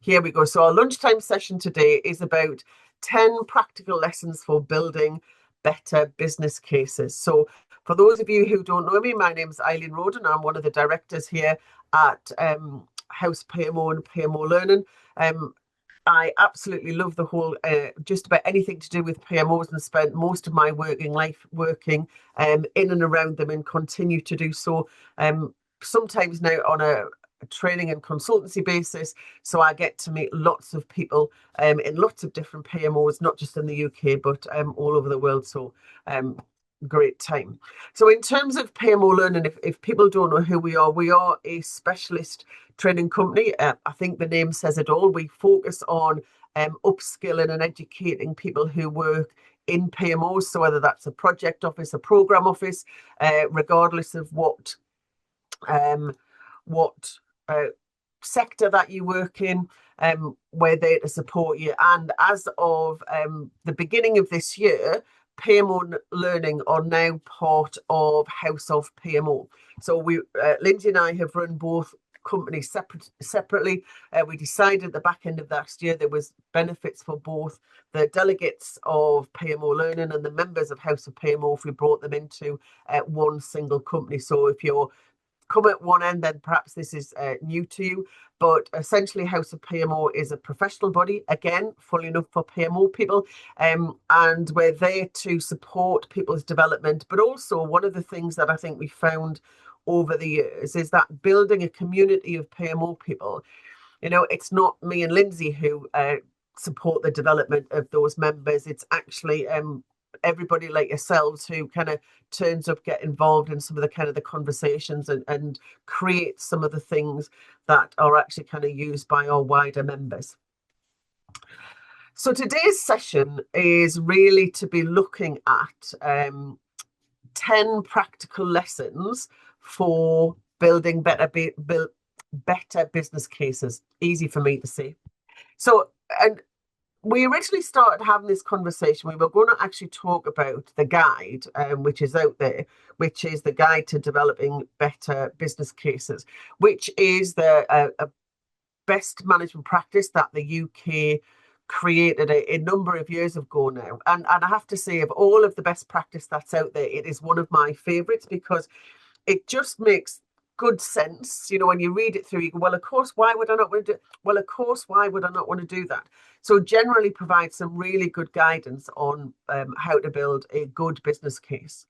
Here we go. So our lunchtime session today is about 10 practical lessons for building better business cases. So for those of you who don't know me, my name's Eileen Roden. I'm one of the directors here at House PMO and PMO Learning. I absolutely love the whole, just about anything to do with PMOs, and spent most of my working life working in and around them, and continue to do so. Sometimes now on a training and consultancy basis. So I get to meet lots of people in lots of different PMOs, not just in the UK, but all over the world. So great time. So in terms of PMO Learning, if people don't know who we are a specialist training company. I think the name says it all. We focus on upskilling and educating people who work in PMOs. So whether that's a project office, a program office, regardless of what sector that you work in, we're there to support you. And as of the beginning of this year, PMO Learning are now part of House of PMO. So Lindsay and I have run both companies separately. We decided at the back end of last year there was benefits for both the delegates of PMO Learning and the members of House of PMO if we brought them into one single company. So if you're come at one end, then perhaps this is new to you. But essentially, House of PMO is a professional body, again, fully enough for PMO people. And we're there to support people's development. But also, one of the things that I think we found over the years is that building a community of PMO people, it's not me and Lindsay who support the development of those members. It's actually everybody like yourselves who kind of turns up, get involved in some of the kind of the conversations and create some of the things that are actually kind of used by our wider members. So today's session is really to be looking at 10 practical lessons for building better business cases. Easy for me to say. So, and we originally started having this conversation. We were going to actually talk about the guide, which is out there, which is the guide to developing better business cases, which is the best management practice that the UK created a number of years ago now. And I have to say, of all of the best practice that's out there, it is one of my favorites because it just makes good sense. When you read it through, you go, well, of course, why would I not want to do it? Well, of course, why would I not want to do that? So generally provides some really good guidance on how to build a good business case.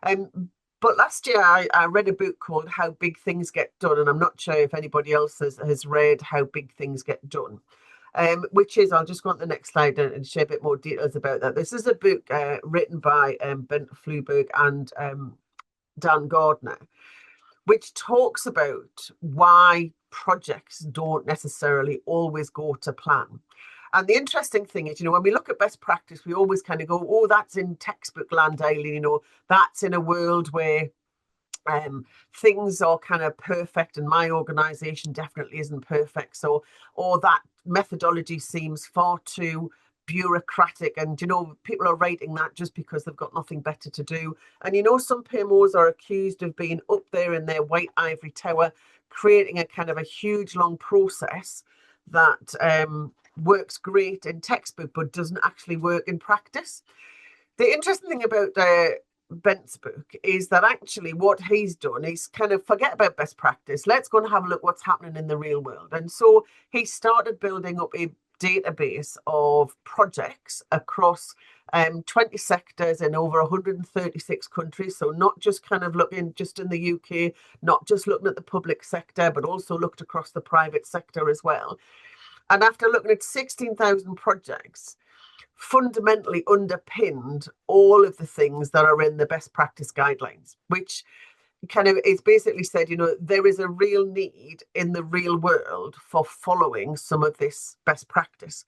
But last year, I read a book called How Big Things Get Done, and I'm not sure if anybody else has read How Big Things Get Done, which is, I'll just go on to the next slide and share a bit more details about that. This is a book written by Bent Fluberg and Dan Gardner, which talks about why projects don't necessarily always go to plan. And the interesting thing is, when we look at best practice, we always kind of go, oh, that's in textbook land, Eileen, that's in a world where things are kind of perfect, and my organization definitely isn't perfect. So, or that methodology seems far too bureaucratic, and people are writing that just because they've got nothing better to do. And some PMOs are accused of being up there in their white ivory tower, creating a kind of a huge long process that works great in textbook but doesn't actually work in practice. The interesting thing about Bent's book is that actually what he's done is kind of forget about best practice. Let's go and have a look what's happening in the real world. And so he started building up a database of projects across 20 sectors in over 136 countries. So not just kind of looking just in the UK, not just looking at the public sector, but also looked across the private sector as well. And after looking at 16,000 projects, fundamentally underpinned all of the things that are in the best practice guidelines, which kind of is basically said, there is a real need in the real world for following some of this best practice.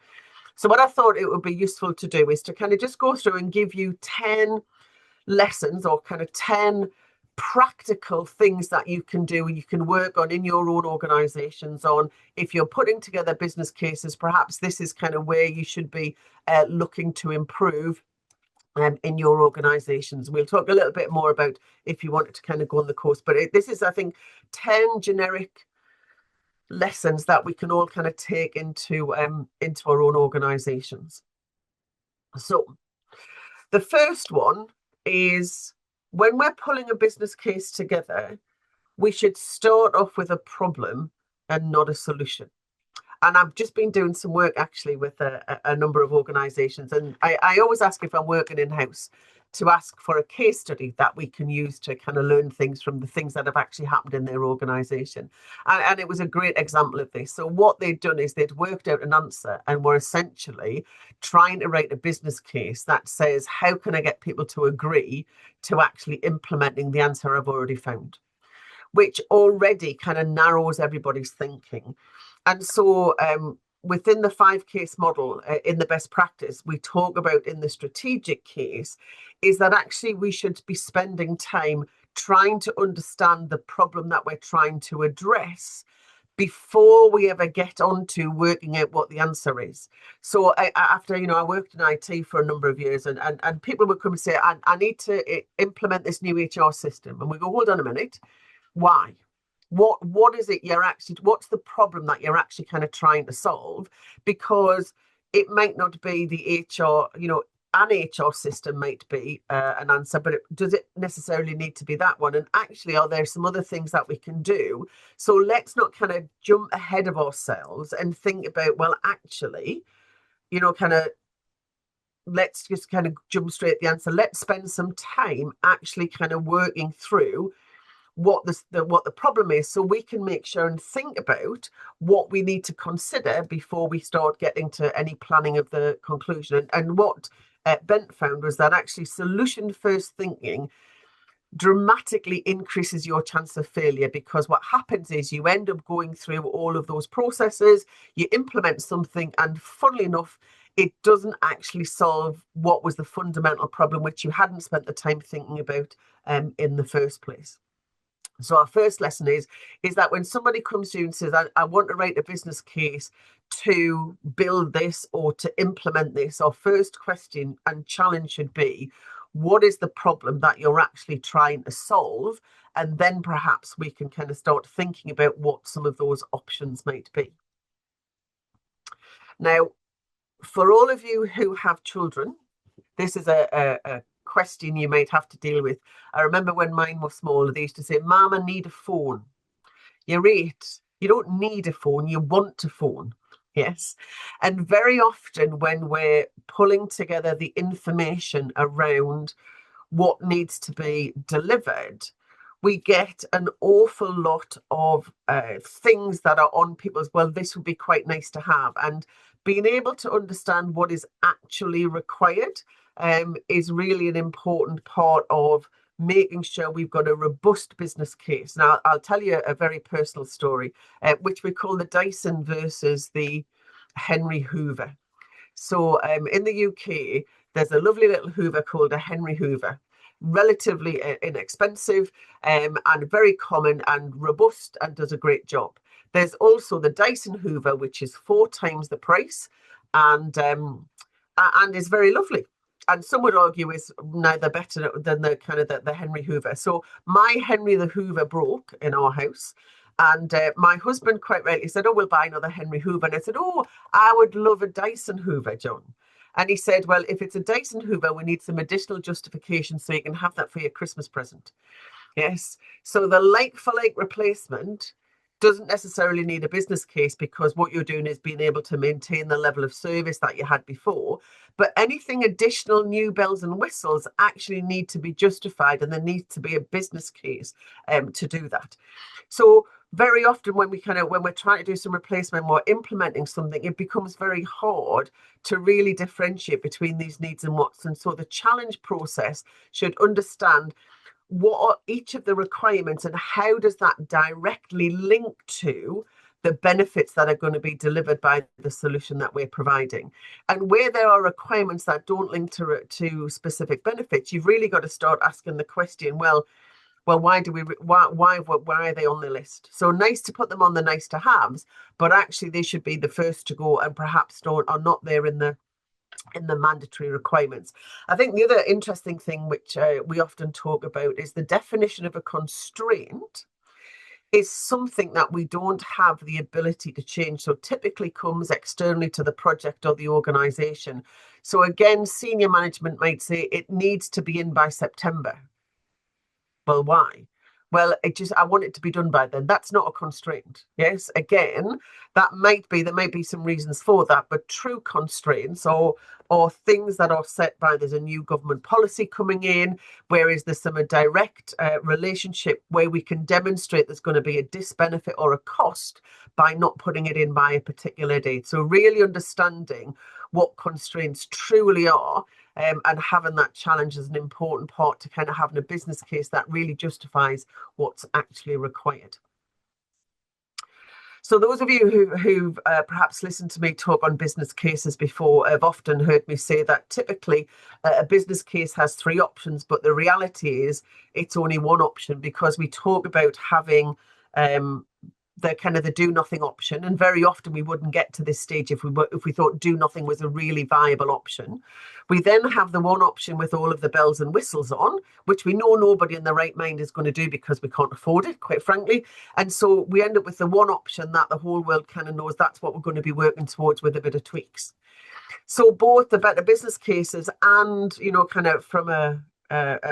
So what I thought it would be useful to do is to kind of just go through and give you 10 lessons or kind of 10 practical things that you can do, you can work on in your own organizations on. If you're putting together business cases, perhaps this is kind of where you should be looking to improve in your organizations. We'll talk a little bit more about if you wanted to kind of go on the course, but this is, I think, 10 generic lessons that we can all kind of take into our own organizations. So the first one is, when we're pulling a business case together, we should start off with a problem and not a solution. And I've just been doing some work actually with a number of organizations. And I always ask, if I'm working in-house, to ask for a case study that we can use to kind of learn things from the things that have actually happened in their organization. And it was a great example of this. So what they'd done is they'd worked out an answer and were essentially trying to write a business case that says, how can I get people to agree to actually implementing the answer I've already found? Which already kind of narrows everybody's thinking. And so within the 5 case model, in the best practice, we talk about in the strategic case is that actually we should be spending time trying to understand the problem that we're trying to address before we ever get on to working out what the answer is. So after, I worked in IT for a number of years, and people would come and say, I need to implement this new HR system. And we go, hold on a minute, why? What is it what's the problem that you're actually kind of trying to solve? Because it might not be the HR, an HR system might be an answer, but does it necessarily need to be that one? And actually, are there some other things that we can do? So let's not kind of jump ahead of ourselves and think about, well, actually, let's just kind of jump straight at the answer. Let's spend some time actually kind of working through what the problem is, so we can make sure and think about what we need to consider before we start getting to any planning of the conclusion. And what Bent found was that actually solution first thinking dramatically increases your chance of failure, because what happens is you end up going through all of those processes, you implement something, and funnily enough, it doesn't actually solve what was the fundamental problem, which you hadn't spent the time thinking about in the first place. So our first lesson is that when somebody comes to you and says, I want to write a business case to build this or to implement this, our first question and challenge should be, what is the problem that you're actually trying to solve? And then perhaps we can kind of start thinking about what some of those options might be. Now, for all of you who have children, this is a question you might have to deal with. I remember when mine was smaller, they used to say, Mum, I need a phone. You're 8. You don't need a phone, you want a phone. Yes. And very often when we're pulling together the information around what needs to be delivered, we get an awful lot of things that are on people's, well, this would be quite nice to have. And being able to understand what is actually required is really an important part of making sure we've got a robust business case. Now, I'll tell you a very personal story, which we call the Dyson versus the Henry Hoover. So in the UK, there's a lovely little Hoover called a Henry Hoover, relatively inexpensive and very common and robust and does a great job. There's also the Dyson Hoover, which is 4 times the price and is very lovely. And some would argue is neither better than the Henry Hoover. So my Henry the Hoover broke in our house. And my husband quite rightly said, oh, we'll buy another Henry Hoover. And I said, oh, I would love a Dyson Hoover, John. And he said, well, if it's a Dyson Hoover, we need some additional justification so you can have that for your Christmas present. Yes. So the like-for-like replacement doesn't necessarily need a business case, because what you're doing is being able to maintain the level of service that you had before. But anything additional, new bells and whistles, actually need to be justified, and there needs to be a business case to do that. So very often when we're trying to do some replacement or implementing something, it becomes very hard to really differentiate between these needs and wants. And so the challenge process should understand what are each of the requirements and how does that directly link to the benefits that are going to be delivered by the solution that we're providing. And where there are requirements that don't link to specific benefits, you've really got to start asking the question, well, why are they on the list? So nice to put them on the nice to haves, but actually they should be the first to go and perhaps are not there in the mandatory requirements. I think the other interesting thing which we often talk about is the definition of a constraint is something that we don't have the ability to change. So typically comes externally to the project or the organisation. So again, senior management might say it needs to be in by September. Well, why? Well, I want it to be done by then. That's not a constraint. Yes, again, there might be some reasons for that, but true constraints or things that are set by there's a new government policy coming in, whereas there's some a direct relationship where we can demonstrate there's going to be a disbenefit or a cost by not putting it in by a particular date. So really understanding what constraints truly are, and having that challenge is an important part to kind of having a business case that really justifies what's actually required. So those of you who've perhaps listened to me talk on business cases before have often heard me say that typically a business case has three options, but the reality is it's only one option, because we talk about having the kind of the do nothing option, and very often we wouldn't get to this stage if we thought do nothing was a really viable option. We then have the one option with all of the bells and whistles on, which we know nobody in their right mind is going to do because we can't afford it, quite frankly. And so we end up with the one option that the whole world kind of knows that's what we're going to be working towards with a bit of tweaks. So both the better business cases and, kind of from a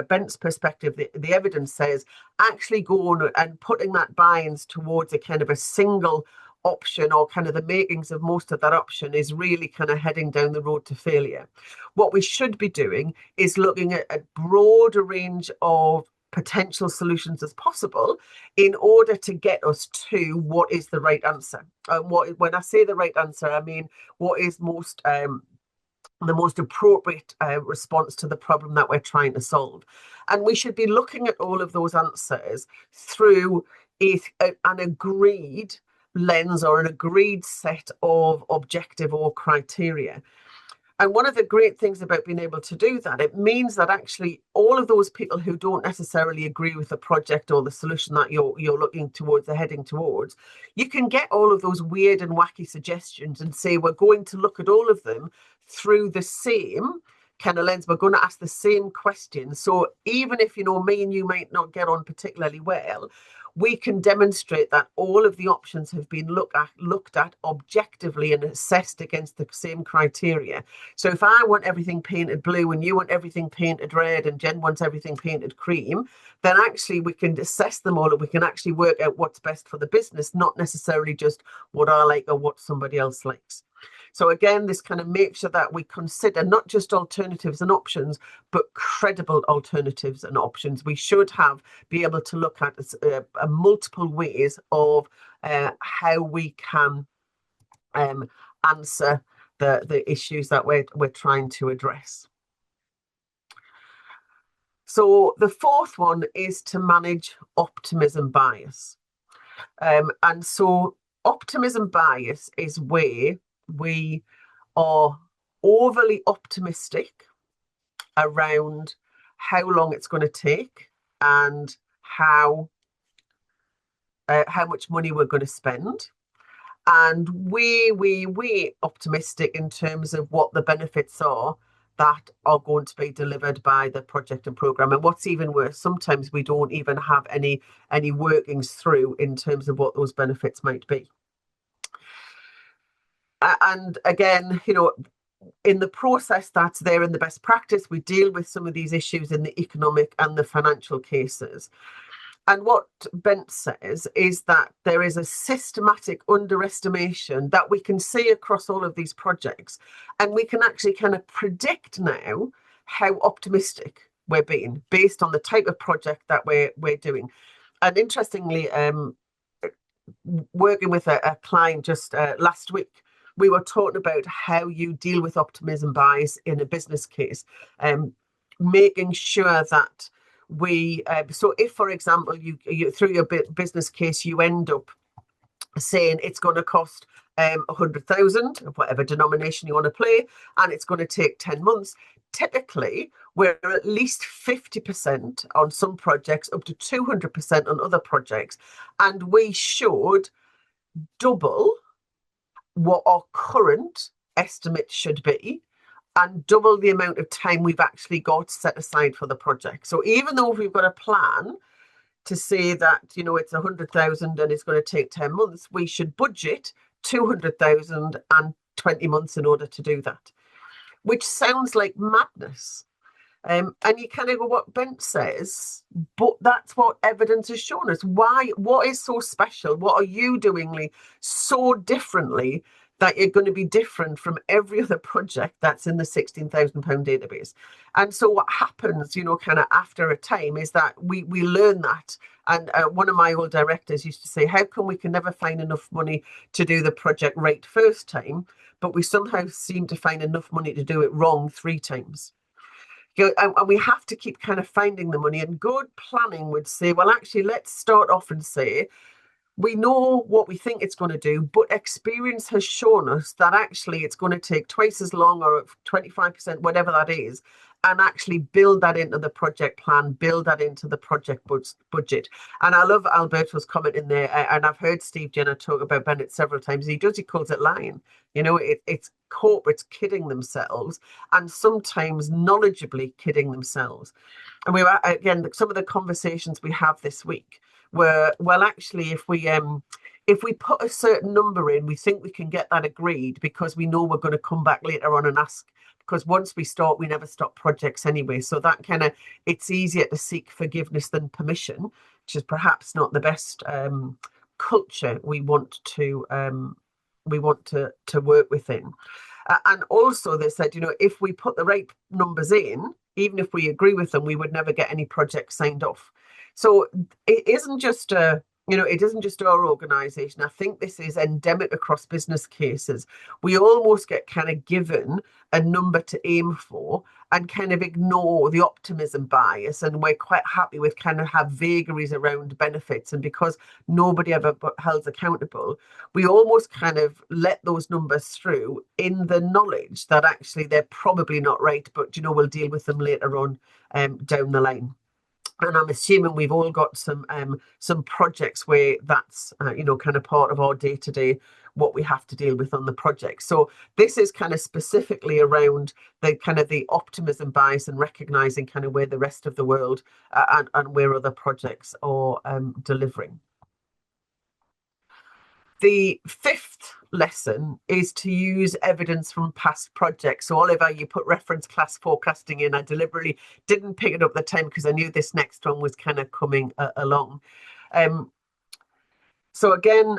Bent's perspective, the evidence says actually going and putting that buy-ins towards a kind of a single option, or kind of the makings of most of that option, is really kind of heading down the road to failure. What we should be doing is looking at a broader range of potential solutions as possible in order to get us to what is the right answer. When I say the right answer, I mean what is the most appropriate response to the problem that we're trying to solve. And we should be looking at all of those answers through an agreed lens or an agreed set of objective or criteria. And one of the great things about being able to do that, it means that actually all of those people who don't necessarily agree with the project or the solution that you're looking towards or heading towards, you can get all of those weird and wacky suggestions and say, we're going to look at all of them through the same kind of lens. We're going to ask the same questions. So even if, me and you might not get on particularly well, we can demonstrate that all of the options have been looked at objectively and assessed against the same criteria. So if I want everything painted blue and you want everything painted red and Jen wants everything painted cream, then actually we can assess them all and we can actually work out what's best for the business, not necessarily just what I like or what somebody else likes. So again, this kind of makes sure that we consider not just alternatives and options, but credible alternatives and options. We should be able to look at multiple ways of how we can answer the issues that we're trying to address. So the fourth one is to manage optimism bias. And so optimism bias is where we are overly optimistic around how long it's going to take and how much money we're going to spend, and we optimistic in terms of what the benefits are that are going to be delivered by the project and program. And what's even worse, sometimes we don't even have any workings through in terms of what those benefits might be. And again, in the process that's there in the best practice, we deal with some of these issues in the economic and the financial cases. And what Bent says is that there is a systematic underestimation that we can see across all of these projects. And we can actually kind of predict now how optimistic we're being based on the type of project that we're doing. And interestingly, working with a client just last week, we were talking about how you deal with optimism bias in a business case, making sure that so if, for example, you through your business case, you end up saying it's going to cost 100,000 of whatever denomination you want to play, and it's going to take 10 months. Typically, we're at least 50% on some projects, up to 200% on other projects, and we should double what our current estimate should be and double the amount of time we've actually got set aside for the project. So even though we've got a plan to say that, you know, it's 100,000 and it's going to take 10 months. We should budget 200,000 and 20 months in order to do that, which sounds like madness. And you kind of go, what Bent says, but that's what evidence has shown us. Why? What is so special? What are you doing so differently that you're going to be different from every other project that's in the £16,000 database? And so what happens, you know, kind of after a time is that we learn that. And one of my old directors used to say, how come we can never find enough money to do the project right first time, but we somehow seem to find enough money to do it wrong 3 times? And we have to keep kind of finding the money. And good planning would say, well, actually, let's start off and say, we know what we think it's going to do, but experience has shown us that actually it's going to take twice as long, or 25%, whatever that is, and actually build that into the project plan, build that into the project budget. And I love Alberto's comment in there, and I've heard Steve Jenner talk about Bennett several times. He calls it lying. You know, it's corporates kidding themselves, and sometimes knowledgeably kidding themselves. And we were, again, some of the conversations we have this week were, well, actually, if we put a certain number in, we think we can get that agreed because we know we're going to come back later on and ask. Because once we start, we never stop projects anyway. So that kind of, it's easier to seek forgiveness than permission, which is perhaps not the best culture we want to work within. And also they said, you know, if we put the right numbers in, even if we agree with them, we would never get any projects signed off. So it isn't just it isn't just our organisation. I think this is endemic across business cases. We almost get kind of given a number to aim for and kind of ignore the optimism bias. And we're quite happy with kind of have vagaries around benefits. And because nobody ever held accountable, we almost kind of let those numbers through in the knowledge that actually they're probably not right, but, you know, we'll deal with them later on down the line. And I'm assuming we've all got some projects where that's kind of part of our day-to-day, what we have to deal with on the project. So this is kind of specifically around the kind of the optimism bias and recognizing kind of where the rest of the world and where other projects are delivering. The 5th lesson is to use evidence from past projects. So Oliver, you put reference class forecasting in. I deliberately didn't pick it up the time because I knew this next one was kind of coming along. So again,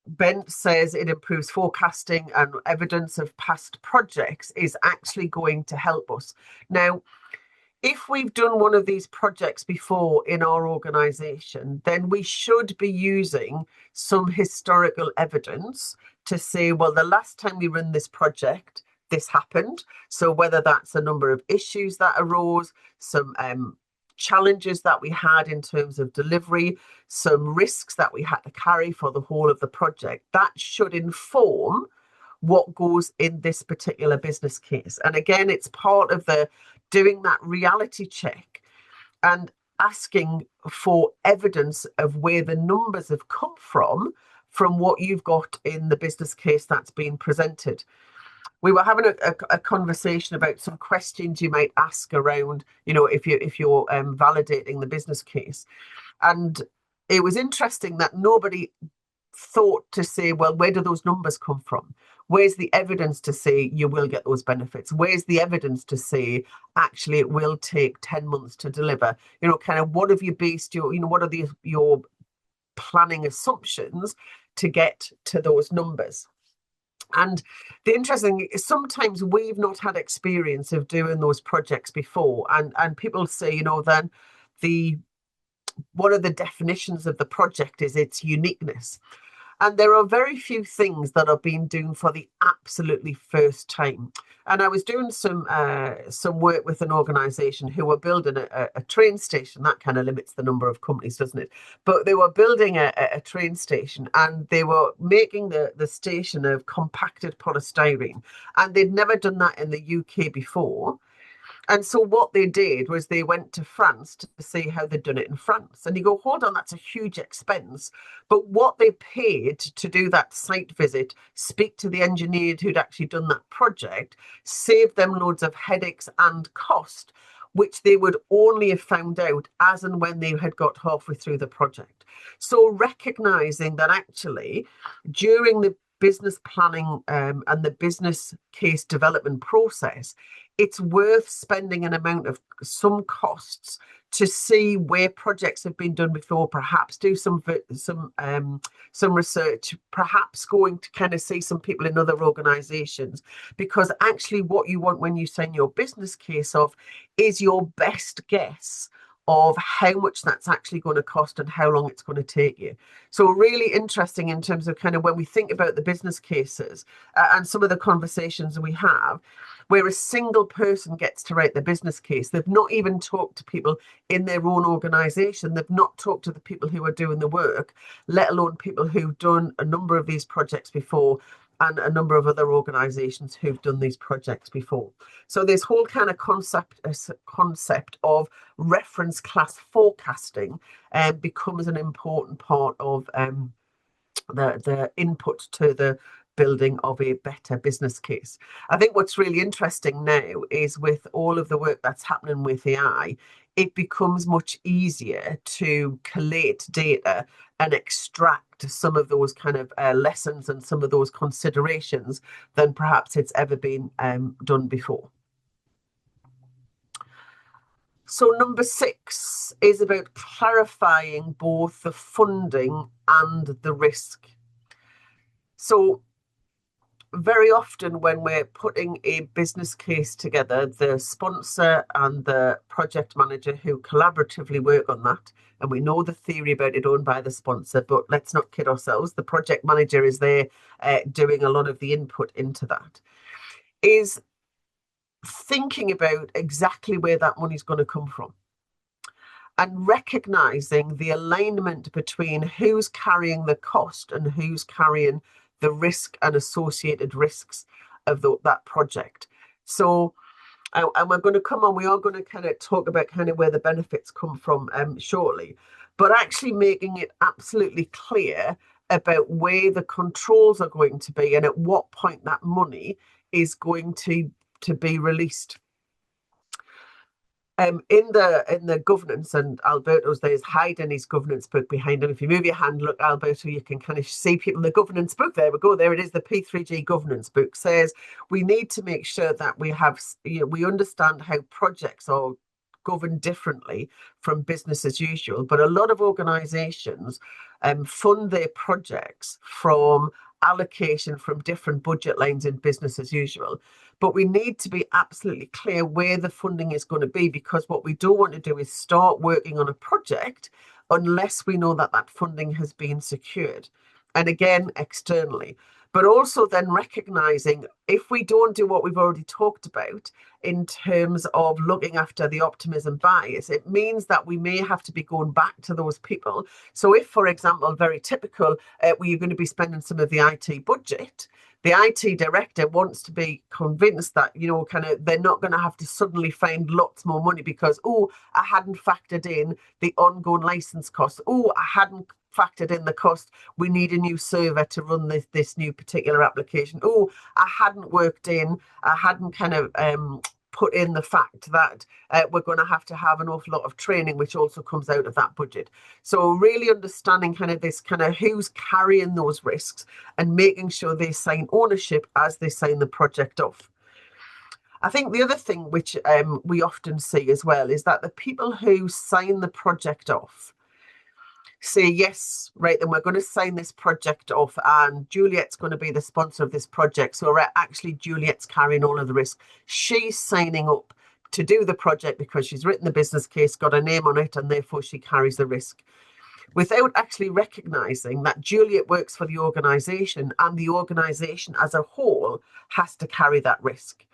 Bent says it improves forecasting, and evidence of past projects is actually going to help us. Now, if we've done one of these projects before in our organisation, then we should be using some historical evidence to say, well, the last time we ran this project, this happened. So whether that's a number of issues that arose, some challenges that we had in terms of delivery, some risks that we had to carry for the whole of the project, that should inform what goes in this particular business case. And again, it's part of the doing that reality check and asking for evidence of where the numbers have come from what you've got in the business case that's been presented. We were having a conversation about some questions you might ask around, you know, if you're validating the business case. And it was interesting that nobody thought to say, well, where do those numbers come from? Where's the evidence to say you will get those benefits? Where's the evidence to say actually it will take 10 months to deliver? You know, kind of what have you based your, you know, what are your planning assumptions to get to those numbers? And the interesting is sometimes we've not had experience of doing those projects before. And people say, you know, then one of the definitions of the project is its uniqueness. And there are very few things that are being done for the absolutely first time. And I was doing some work with an organisation who were building a train station. That kind of limits the number of companies, doesn't it? But they were building a train station, and they were making the station of compacted polystyrene. And they'd never done that in the UK before. And so what they did was they went to France to see how they'd done it in France. And you go, hold on, that's a huge expense. But what they paid to do that site visit, speak to the engineer who'd actually done that project, saved them loads of headaches and cost, which they would only have found out as and when they had got halfway through the project. So recognizing that actually during the business planning and the business case development process, it's worth spending an amount of some costs to see where projects have been done before, perhaps do some research, perhaps going to kind of see some people in other organizations, because actually what you want when you sign your business case off is your best guess of how much that's actually going to cost and how long it's going to take you. So really interesting in terms of kind of when we think about the business cases and some of the conversations we have, where a single person gets to write the business case. They've not even talked to people in their own organization. They've not talked to the people who are doing the work, let alone people who've done a number of these projects before and a number of other organizations who've done these projects before. So this whole kind of concept of reference class forecasting becomes an important part of the input to the building of a better business case. I think what's really interesting now is with all of the work that's happening with AI, it becomes much easier to collate data and extract some of those kind of lessons and some of those considerations than perhaps it's ever been done before. So number 6 is about clarifying both the funding and the risk. So very often when we're putting a business case together, the sponsor and the project manager who collaboratively work on that, and we know the theory about it owned by the sponsor, but let's not kid ourselves, the project manager is there doing a lot of the input into that, is thinking about exactly where that money is going to come from and recognizing the alignment between who's carrying the cost and who's carrying the risk and associated risks of that project. So, and we're going to come on, we are going to kind of talk about kind of where the benefits come from shortly, but actually making it absolutely clear about where the controls are going to be and at what point that money is going to be released. In the governance, and Alberto's there's hiding his governance book behind him. If you move your hand, look, Alberto, you can kind of see people in the governance book. There we go. There it is. The P3G governance book says we need to make sure that we have, we understand how projects are governed differently from business as usual. But a lot of organisations fund their projects from allocation from different budget lines in business as usual. But we need to be absolutely clear where the funding is going to be, because what we don't want to do is start working on a project unless we know that that funding has been secured. And again, externally. But also then recognizing if we don't do what we've already talked about in terms of looking after the optimism bias, it means that we may have to be going back to those people. So if, for example, very typical, where you're going to be spending some of the IT budget, the IT director wants to be convinced that, kind of they're not going to have to suddenly find lots more money because, I hadn't factored in the ongoing license costs. I hadn't factored in the cost. We need a new server to run this new particular application. I hadn't kind of put in the fact that we're going to have an awful lot of training, which also comes out of that budget. So really understanding kind of this kind of who's carrying those risks and making sure they sign ownership as they sign the project off. I think the other thing which we often see as well is that the people who sign the project off say, yes, right, then we're going to sign this project off and Juliet's going to be the sponsor of this project. So actually Juliet's carrying all of the risk. She's signing up to do the project because she's written the business case, got a name on it, and therefore she carries the risk, without actually recognizing that Juliet works for the organization and the organization as a whole has to carry that risk.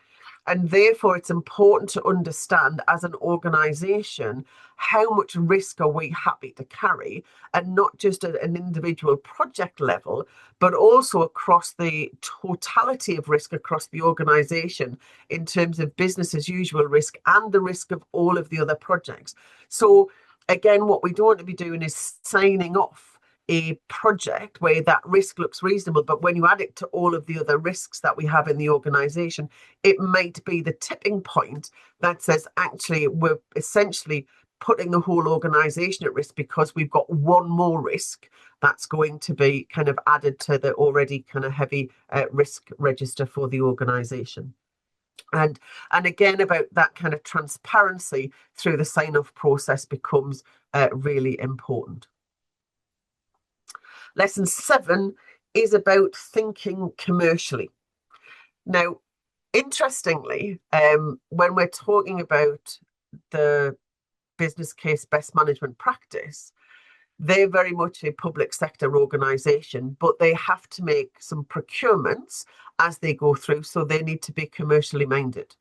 And therefore, it's important to understand as an organization, how much risk are we happy to carry, and not just at an individual project level, but also across the totality of risk across the organization in terms of business as usual risk and the risk of all of the other projects. So again, what we don't want to be doing is signing off a project where that risk looks reasonable, but when you add it to all of the other risks that we have in the organization, it might be the tipping point that says, actually, we're essentially putting the whole organization at risk because we've got one more risk that's going to be kind of added to the already kind of heavy risk register for the organization. And again, about that kind of transparency through the sign-off process becomes really important. Lesson 7 is about thinking commercially. Now, interestingly, when we're talking about the business case best management practice, they're very much a public sector organisation, but they have to make some procurements as they go through, so they need to be commercially minded.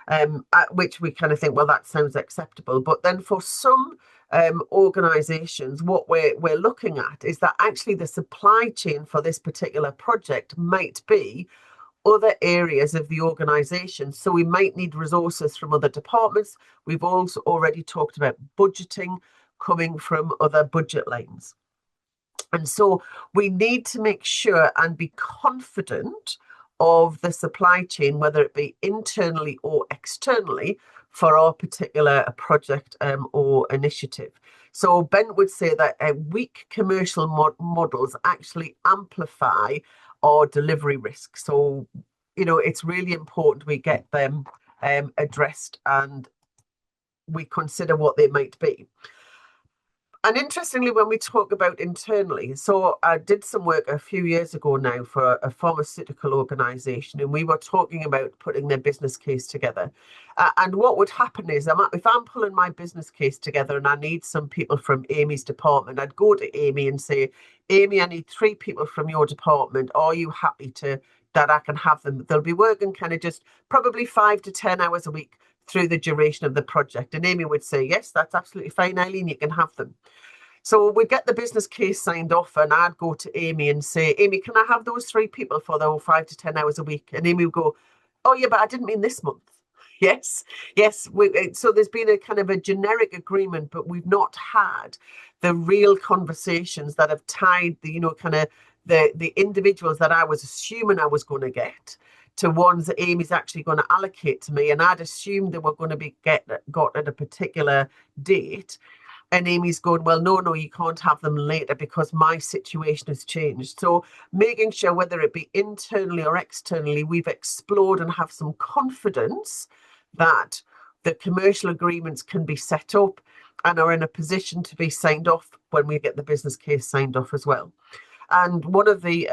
At which we kind of think, well, that sounds acceptable. But then for some organisations, what we're looking at is that actually the supply chain for this particular project might be other areas of the organisation. So we might need resources from other departments. We've also already talked about budgeting coming from other budget lines. And so we need to make sure and be confident of the supply chain, whether it be internally or externally, for our particular project or initiative. So Ben would say that weak commercial models actually amplify our delivery risk. So, you know, it's really important we get them addressed and we consider what they might be. And interestingly, when we talk about internally, so I did some work a few years ago now for a pharmaceutical organisation, and we were talking about putting their business case together. And what would happen is, if I'm pulling my business case together and I need some people from Amy's department, I'd go to Amy and say, Amy, I need 3 people from your department. Are you happy that I can have them? They'll be working kind of just probably 5 to 10 hours a week through the duration of the project. And Amy would say, yes, that's absolutely fine, Eileen, you can have them. So we'd get the business case signed off and I'd go to Amy and say, Amy, can I have those 3 people for the 5 to 10 hours a week? And Amy would go, oh yeah, but I didn't mean this month. Yes. So there's been a kind of a generic agreement, but we've not had the real conversations that have tied the, kind of the individuals that I was assuming I was going to get to ones that Amy's actually going to allocate to me. And I'd assumed they were going to be got at a particular date. And Amy's going, well, no, you can't have them later because my situation has changed. So making sure whether it be internally or externally, we've explored and have some confidence that the commercial agreements can be set up and are in a position to be signed off when we get the business case signed off as well. And one of the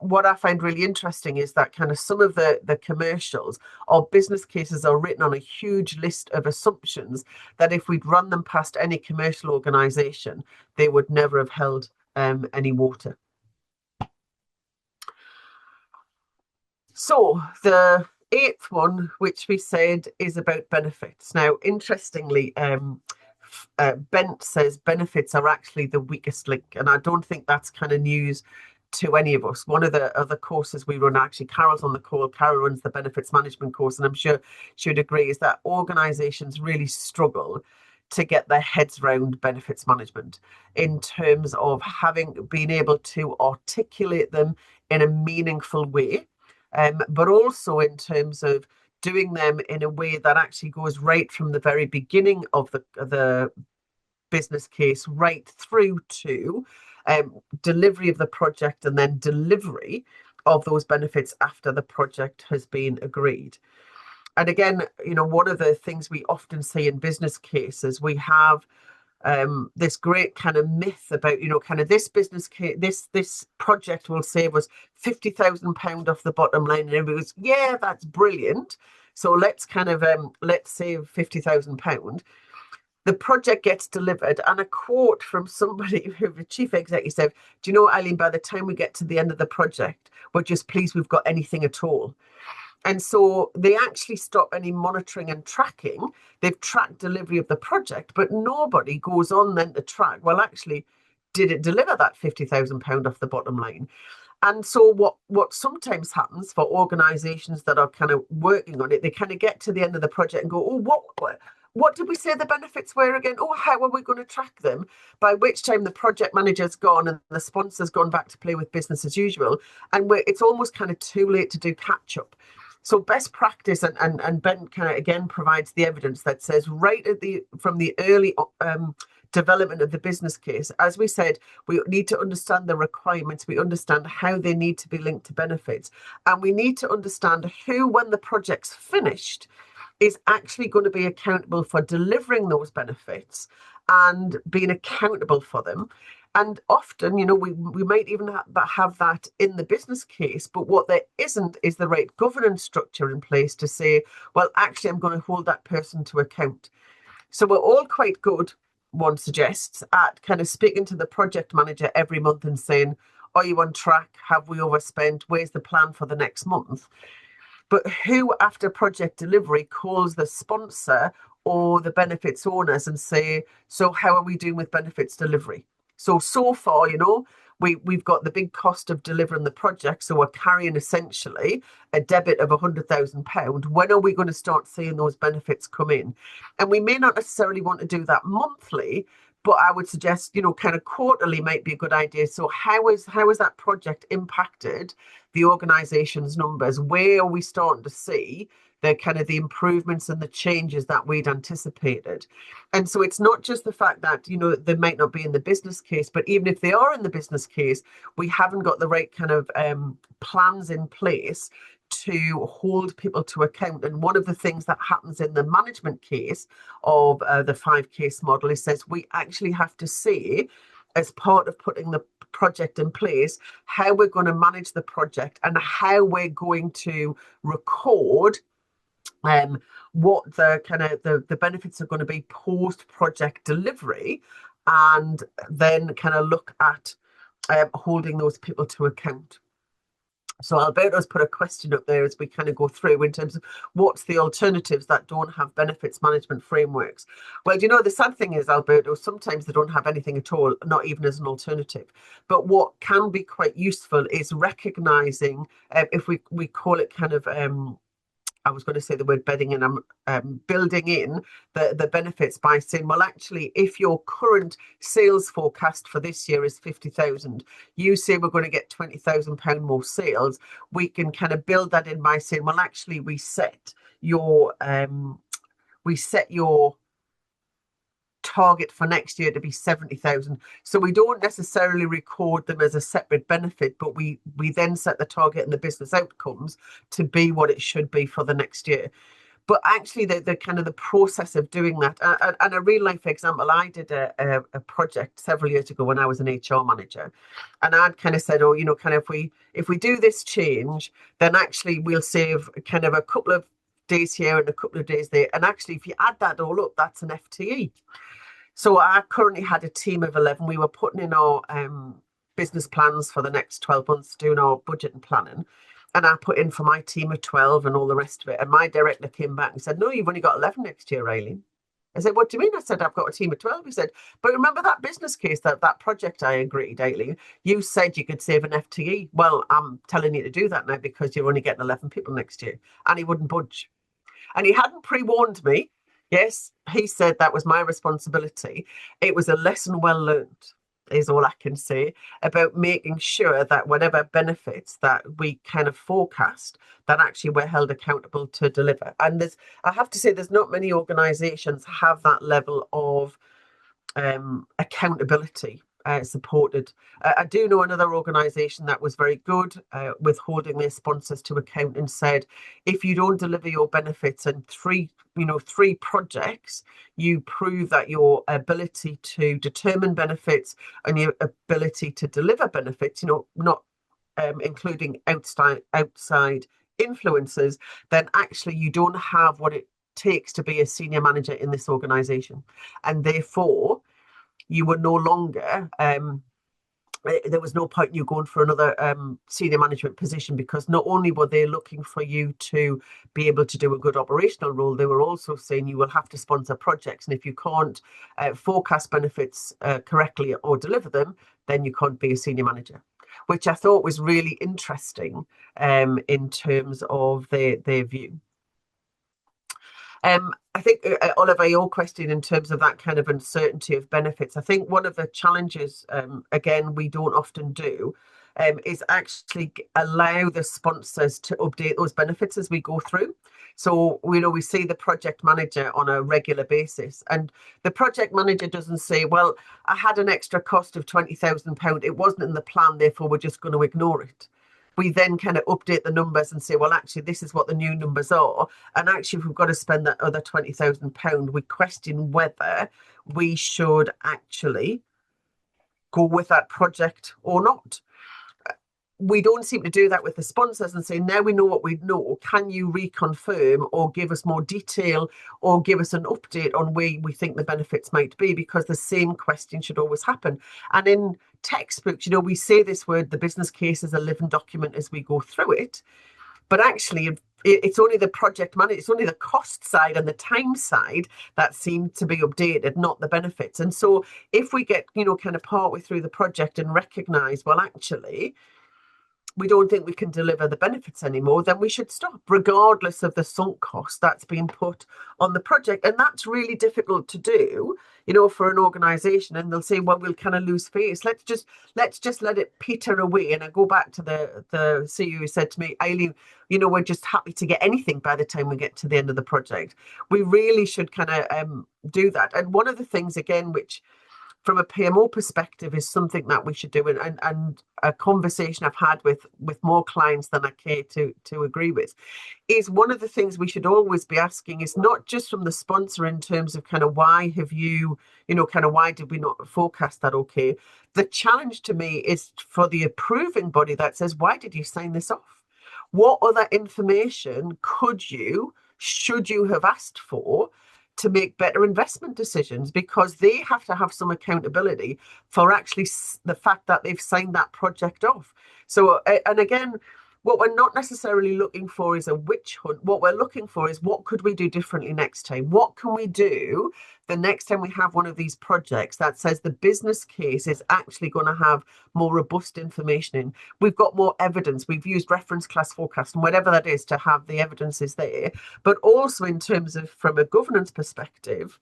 what I find really interesting is that kind of some of the commercials or business cases are written on a huge list of assumptions that if we'd run them past any commercial organisation, they would never have held any water. So the 8th one, which we said is about benefits. Now, interestingly, Bent says benefits are actually the weakest link, and I don't think that's kind of news to any of us. One of the other courses we run, actually, Carol's on the call. Carol runs the benefits management course, and I'm sure she would agree, is that organisations really struggle to get their heads around benefits management in terms of being able to articulate them in a meaningful way, but also in terms of doing them in a way that actually goes right from the very beginning of the business case right through to delivery of the project and then delivery of those benefits after the project has been agreed. And again, one of the things we often see in business cases, we have this great kind of myth about, kind of this business case, this project will save us £50,000 off the bottom line. And everybody goes, yeah, that's brilliant. So let's kind of, let's save £50,000. The project gets delivered, and a quote from somebody, the chief executive said, do you know what, Eileen, by the time we get to the end of the project, we're just pleased we've got anything at all. And so they actually stop any monitoring and tracking. They've tracked delivery of the project, but nobody goes on then to track, well, actually, did it deliver that £50,000 off the bottom line? And so what sometimes happens for organisations that are kind of working on it, they kind of get to the end of the project and go, oh, what did we say the benefits were again? Oh, how are we going to track them? By which time the project manager's gone and the sponsor's gone back to play with business as usual. And it's almost kind of too late to do catch up. So best practice, and Ben kind of again provides the evidence that says right at from the early development of the business case, as we said, we need to understand the requirements, we understand how they need to be linked to benefits, and we need to understand who, when the project's finished, is actually going to be accountable for delivering those benefits and being accountable for them. And often, we might even have that in the business case, but what there isn't is the right governance structure in place to say, well, actually, I'm going to hold that person to account. So we're all quite good, one suggests, at kind of speaking to the project manager every month and saying, are you on track? Have we overspent? Where's the plan for the next month? But who, after project delivery, calls the sponsor or the benefits owners and say, so how are we doing with benefits delivery? So far, we've got the big cost of delivering the project. So we're carrying essentially a debit of £100,000. When are we going to start seeing those benefits come in? And we may not necessarily want to do that monthly, but I would suggest, kind of quarterly might be a good idea. So how is that project impacted the organisation's numbers? Where are we starting to see the kind of the improvements and the changes that we'd anticipated? And so it's not just the fact that, they might not be in the business case, but even if they are in the business case, we haven't got the right kind of plans in place to hold people to account. And one of the things that happens in the management case of the 5 case model is says we actually have to say, as part of putting the project in place, how we're going to manage the project and how we're going to record what the kind of the benefits are going to be post project delivery, and then kind of look at holding those people to account. So Alberto's put a question up there as we kind of go through in terms of what's the alternatives that don't have benefits management frameworks. Well, the sad thing is, Alberto, sometimes they don't have anything at all, not even as an alternative. But what can be quite useful is recognizing, if we call it kind of, I was going to say the word bedding in, building in the benefits by saying, well, actually, if your current sales forecast for this year is 50,000, you say we're going to get £20,000 more sales, we can kind of build that in by saying, well, actually, we set your target for next year to be 70,000. So we don't necessarily record them as a separate benefit, but we then set the target and the business outcomes to be what it should be for the next year. But actually, the kind of the process of doing that, and a real life example, I did a project several years ago when I was an HR manager, and I'd kind of said, kind of if we do this change, then actually we'll save kind of a couple of days here and a couple of days there. And actually, if you add that all up, that's an FTE. So I currently had a team of 11. We were putting in our business plans for the next 12 months, doing our budget and planning. And I put in for my team of 12 and all the rest of it. And my director came back and said, no, you've only got 11 next year, Aileen. I said, what do you mean? I said, I've got a team of 12. He said, but remember that business case, that project I agreed, Aileen, you said you could save an FTE. Well, I'm telling you to do that now because you're only getting 11 people next year. And he wouldn't budge. And he hadn't pre-warned me. Yes, he said that was my responsibility. It was a lesson well learned, is all I can say, about making sure that whatever benefits that we kind of forecast, that actually we're held accountable to deliver. And I have to say, there's not many organisations have that level of accountability supported. I do know another organisation that was very good with holding their sponsors to account and said, if you don't deliver your benefits in three projects, you prove that your ability to determine benefits and your ability to deliver benefits, not including outside influences, then actually you don't have what it takes to be a senior manager in this organisation. And therefore, you were no longer, there was no point in you going for another senior management position, because not only were they looking for you to be able to do a good operational role, they were also saying you will have to sponsor projects. And if you can't forecast benefits correctly or deliver them, then you can't be a senior manager, which I thought was really interesting in terms of their view. I think, Oliver, your question in terms of that kind of uncertainty of benefits, I think one of the challenges, again, we don't often do, is actually allow the sponsors to update those benefits as we go through. So we see the project manager on a regular basis, and the project manager doesn't say, well, I had an extra cost of £20,000. It wasn't in the plan, therefore we're just going to ignore it. We then kind of update the numbers and say, well, actually, this is what the new numbers are. And actually, if we've got to spend that other £20,000, we question whether we should actually go with that project or not. We don't seem to do that with the sponsors and say, now we know what we know. Can you reconfirm or give us more detail or give us an update on where we think the benefits might be? Because the same question should always happen. And in textbooks, we say this word, the business case is a living document as we go through it. But actually, it's only the project manager, it's only the cost side and the time side that seem to be updated, not the benefits. And so if we get, kind of partway through the project and recognize, well, actually, we don't think we can deliver the benefits anymore, then we should stop, regardless of the sunk cost that's been put on the project. And that's really difficult to do, for an organization. And they'll say, well, we'll kind of lose face. Let's just let it peter away. And I go back to the CEO who said to me, Eileen, we're just happy to get anything by the time we get to the end of the project. We really should kind of do that. And one of the things, again, which from a PMO perspective is something that we should do, and a conversation I've had with more clients than I care to agree with, is one of the things we should always be asking is not just from the sponsor in terms of kind of why have you, kind of why did we not forecast that okay? The challenge to me is for the approving body that says, why did you sign this off? What other information should you have asked for to make better investment decisions? Because they have to have some accountability for actually the fact that they've signed that project off. So, and again, what we're not necessarily looking for is a witch hunt. What we're looking for is, what could we do differently next time? What can we do the next time we have one of these projects that says the business case is actually going to have more robust information in? We've got more evidence. We've used reference class forecast and whatever that is to have the evidence is there. But also in terms of, from a governance perspective,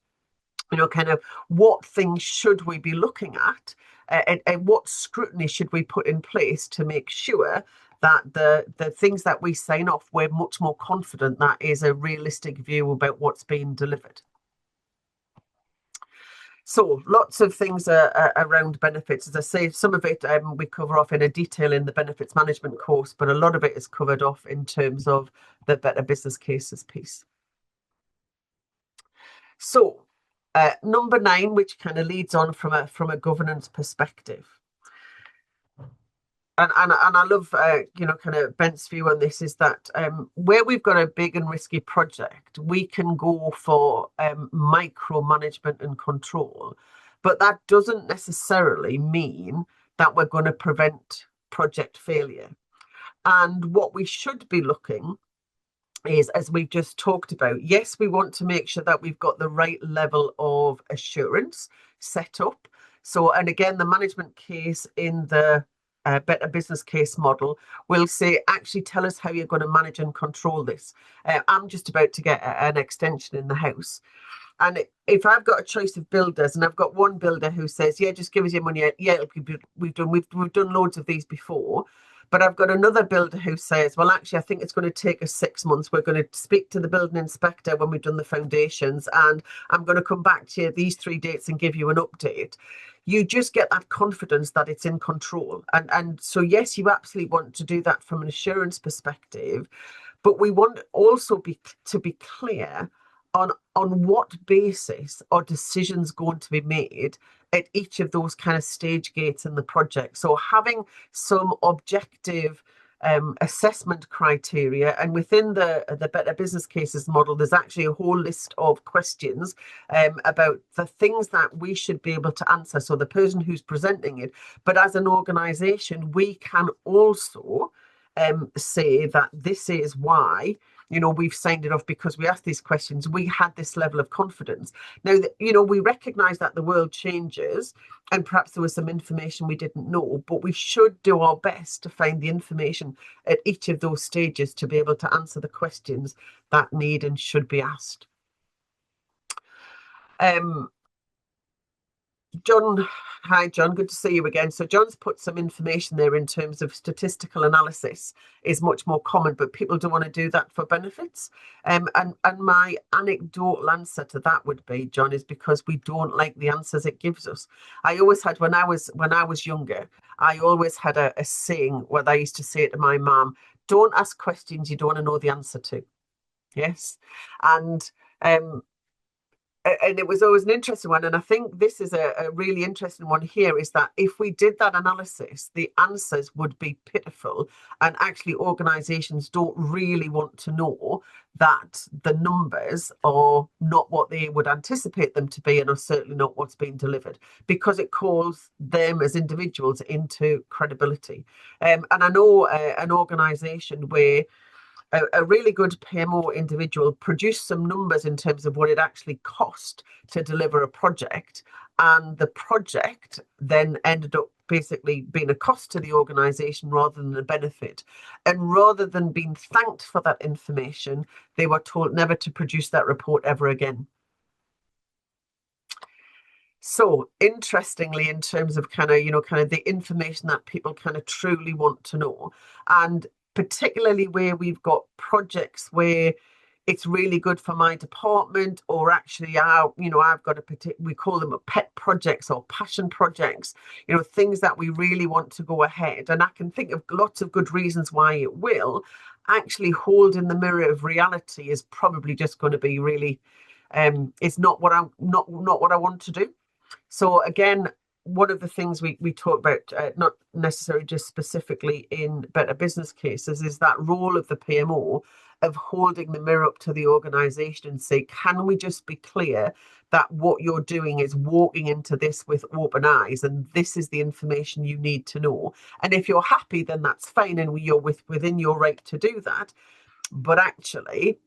kind of what things should we be looking at, and what scrutiny should we put in place to make sure that the things that we sign off, we're much more confident that is a realistic view about what's being delivered. So lots of things around benefits. As I say, some of it we cover off in a detail in the benefits management course, but a lot of it is covered off in terms of the better business cases piece. So number 9, which kind of leads on from a governance perspective. And I love, kind of Bent's view on this is that where we've got a big and risky project, we can go for micromanagement and control. But that doesn't necessarily mean that we're going to prevent project failure. And what we should be looking is, as we've just talked about, yes, we want to make sure that we've got the right level of assurance set up. So, and again, the management case in the better business case model will say, actually tell us how you're going to manage and control this. I'm just about to get an extension in the house. And if I've got a choice of builders and I've got one builder who says, yeah, just give us your money. Yeah, we've done loads of these before. But I've got another builder who says, well, actually, I think it's going to take us 6 months. We're going to speak to the building inspector when we've done the foundations, and I'm going to come back to you these 3 dates and give you an update. You just get that confidence that it's in control. And so, yes, you absolutely want to do that from an assurance perspective, but we want also to be clear on what basis are decisions going to be made at each of those kind of stage gates in the project. So having some objective assessment criteria, and within the better business cases model, there's actually a whole list of questions about the things that we should be able to answer. So the person who's presenting it, but as an organization, we can also say that this is why we've signed it off, because we asked these questions. We had this level of confidence. Now, we recognize that the world changes and perhaps there was some information we didn't know, but we should do our best to find the information at each of those stages to be able to answer the questions that need and should be asked. John, hi John, good to see you again. So John's put some information there in terms of statistical analysis is much more common, but people don't want to do that for benefits. And my anecdotal answer to that would be, John, is because we don't like the answers it gives us. I always had when I was younger, I always had a saying where I used to say to my mum, don't ask questions you don't want to know the answer to. Yes. And and it was always an interesting one. And I think this is a really interesting one here is that if we did that analysis, the answers would be pitiful. And actually, organizations don't really want to know that the numbers are not what they would anticipate them to be and are certainly not what's being delivered because it calls them as individuals into credibility. And I know an organization where a really good PMO individual produced some numbers in terms of what it actually cost to deliver a project. And the project then ended up basically being a cost to the organization rather than a benefit. And rather than being thanked for that information, they were told never to produce that report ever again. So interestingly, in terms of kind of the information that people kind of truly want to know, and particularly where we've got projects where it's really good for my department, or actually I've got we call them pet projects or passion projects, things that we really want to go ahead. And I can think of lots of good reasons why it will. Actually holding the mirror of reality is probably just going to be really it's not what I want to do. So again, one of the things we talk about, not necessarily just specifically in Better Business Cases, is that role of the PMO of holding the mirror up to the organization and say, can we just be clear that what you're doing is walking into this with open eyes, and this is the information you need to know. And if you're happy, then that's fine, and you're within your right to do that. But actually,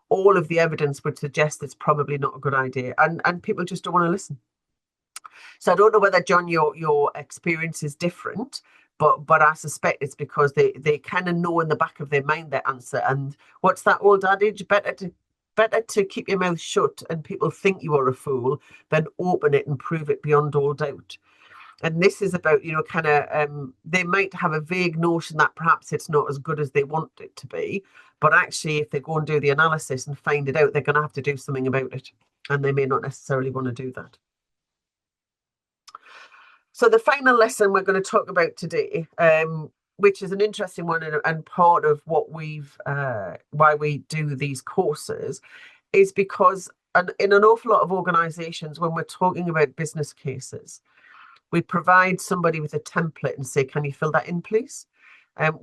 all of the evidence would suggest it's probably not a good idea, and people just don't want to listen. So I don't know whether, John, your experience is different, but I suspect it's because they kind of know in the back of their mind their answer. And what's that old adage? Better to keep your mouth shut and people think you are a fool than open it and prove it beyond all doubt. And this is about, they might have a vague notion that perhaps it's not as good as they want it to be. But actually, if they go and do the analysis and find it out, they're going to have to do something about it. And they may not necessarily want to do that. So the final lesson we're going to talk about today, which is an interesting one and part of what why we do these courses, is because in an awful lot of organizations, when we're talking about business cases, we provide somebody with a template and say, can you fill that in, please?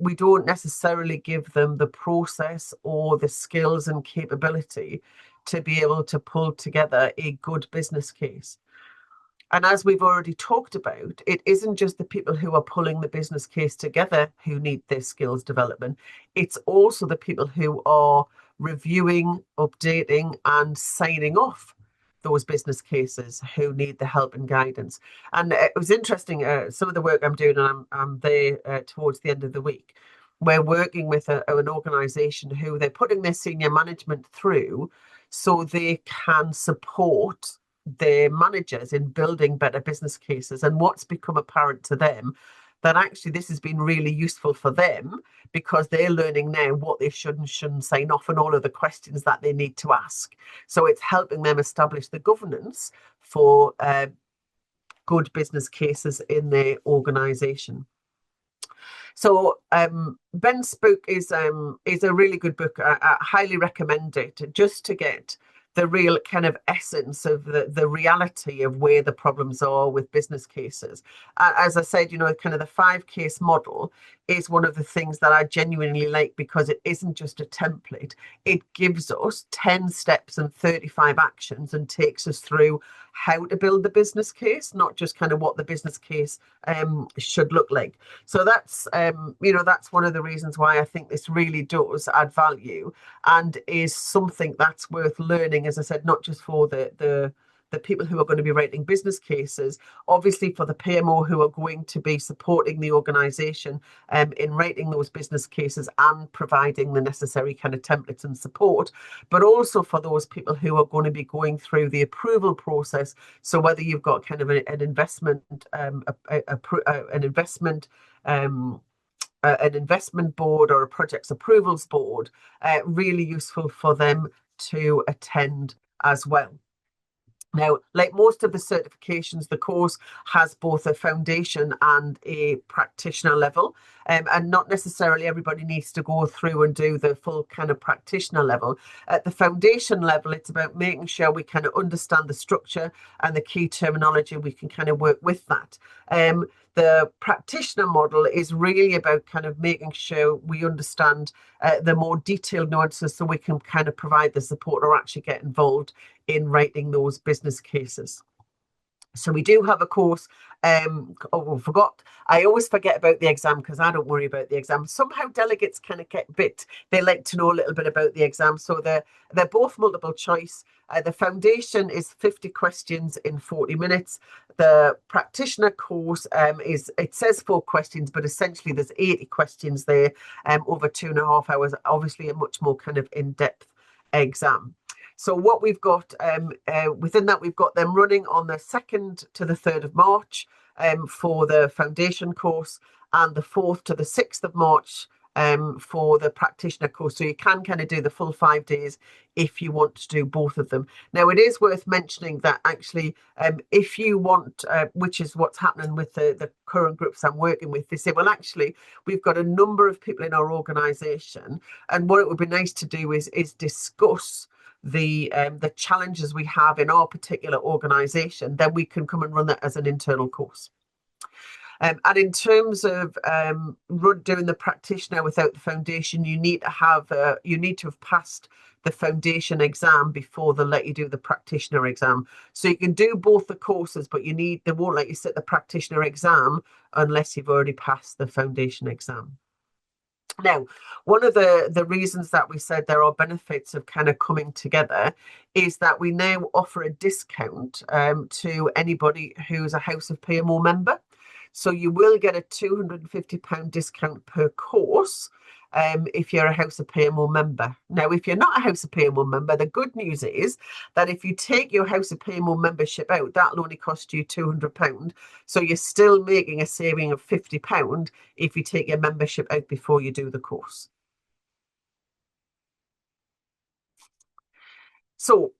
We don't necessarily give them the process or the skills and capability to be able to pull together a good business case. And as we've already talked about, it isn't just the people who are pulling the business case together who need their skills development. It's also the people who are reviewing, updating, and signing off those business cases who need the help and guidance. And it was interesting, some of the work I'm doing, and I'm there towards the end of the week, we're working with an organization who they're putting their senior management through so they can support their managers in building better business cases. And what's become apparent to them, that actually this has been really useful for them because they're learning now what they should and shouldn't sign off and all of the questions that they need to ask. So it's helping them establish the governance for good business cases in their organization. So Ben's book is a really good book. I highly recommend it just to get the real kind of essence of the reality of where the problems are with business cases. As I said, kind of the 5 case model is one of the things that I genuinely like because it isn't just a template. It gives us 10 steps and 35 actions and takes us through how to build the business case, not just kind of what the business case should look like. So that's, that's one of the reasons why I think this really does add value and is something that's worth learning, as I said, not just for the the people who are going to be writing business cases, obviously for the PMO who are going to be supporting the organisation in writing those business cases and providing the necessary kind of templates and support, but also for those people who are going to be going through the approval process. So whether you've got kind of an investment, an investment board or a projects approvals board, really useful for them to attend as well. Now, like most of the certifications, the course has both a foundation and a practitioner level, and not necessarily everybody needs to go through and do the full kind of practitioner level. At the foundation level, it's about making sure we kind of understand the structure and the key terminology. We can kind of work with that. The practitioner model is really about kind of making sure we understand the more detailed nuances so we can kind of provide the support or actually get involved in writing those business cases. So we do have a course. I always forget about the exam because I don't worry about the exam. Somehow delegates kind of get they like to know a little bit about the exam. So they're both multiple choice. The foundation is 50 questions in 40 minutes. The practitioner course it says 4 questions, but essentially there's 80 questions there over 2.5 hours. Obviously a much more kind of in-depth exam. So what we've got within that, we've got them running on the 2nd to the 3rd of March for the foundation course, and the 4th to the 6th of March for the practitioner course. So you can kind of do the full 5 days if you want to do both of them. Now, it is worth mentioning that actually, if you want, which is what's happening with the current groups I'm working with, they say, well, actually, we've got a number of people in our organisation, and what it would be nice to do is discuss the challenges we have in our particular organisation. Then we can come and run that as an internal course. And in terms of doing the practitioner without the foundation, you need to have passed the foundation exam before they let you do the practitioner exam. So you can do both the courses, but they won't let you sit the practitioner exam unless you've already passed the foundation exam. Now, one of the reasons that we said there are benefits of kind of coming together is that we now offer a discount to anybody who's a House of PMO member. So you will get a £250 discount per course if you're a House of PMO member. Now, if you're not a House of PMO member, the good news is that if you take your House of PMO membership out, that'll only cost you £200. So you're still making a saving of £50 if you take your membership out before you do the course. So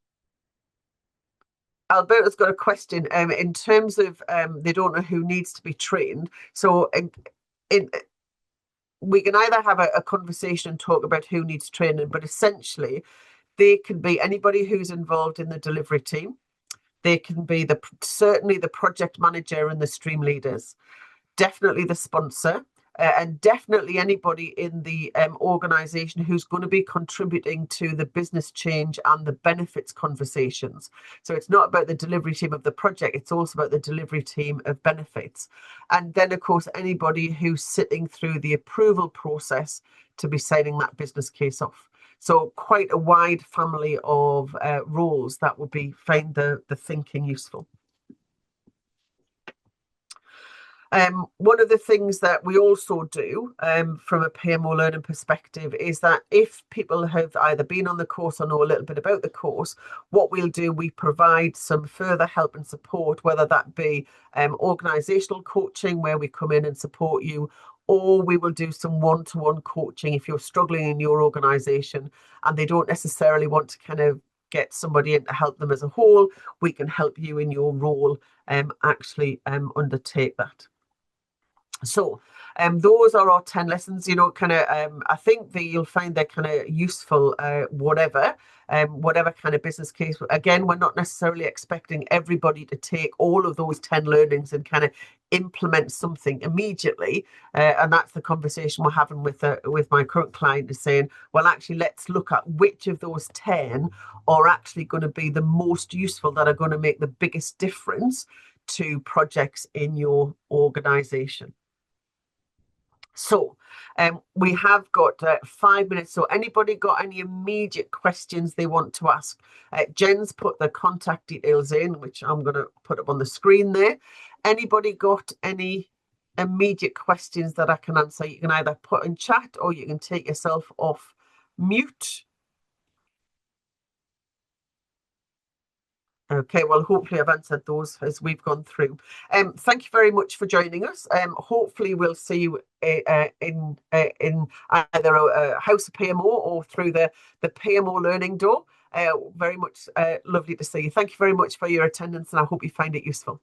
Alberta's got a question in terms of they don't know who needs to be trained. So we can either have a conversation and talk about who needs training, but essentially they can be anybody who's involved in the delivery team. They can be certainly the project manager and the stream leaders, definitely the sponsor, and definitely anybody in the organisation who's going to be contributing to the business change and the benefits conversations. So it's not about the delivery team of the project, it's also about the delivery team of benefits. And then, of course, anybody who's sitting through the approval process to be signing that business case off. So quite a wide family of roles that would find the thinking useful. One of the things that we also do from a PMO learning perspective is that if people have either been on the course or know a little bit about the course, what we'll do, we provide some further help and support, whether that be organisational coaching where we come in and support you, or we will do some one-to-one coaching if you're struggling in your organisation and they don't necessarily want to kind of get somebody in to help them as a whole. We can help you in your role actually undertake that. So those are our 10 lessons, I think that you'll find they're kind of useful, whatever kind of business case. Again, we're not necessarily expecting everybody to take all of those 10 learnings and kind of implement something immediately. And that's the conversation we're having with my current client, is saying, well, actually, let's look at which of those 10 are actually going to be the most useful, that are going to make the biggest difference to projects in your organisation. So we have got 5 minutes. So anybody got any immediate questions they want to ask? Jen's put the contact details in, which I'm going to put up on the screen there. Anybody got any immediate questions that I can answer? You can either put in chat or you can take yourself off mute. Okay, well, hopefully I've answered those as we've gone through. Thank you very much for joining us. Hopefully we'll see you in either a House of PMO or through the PMO Learning Door. Very much lovely to see you. Thank you very much for your attendance, and I hope you find it useful.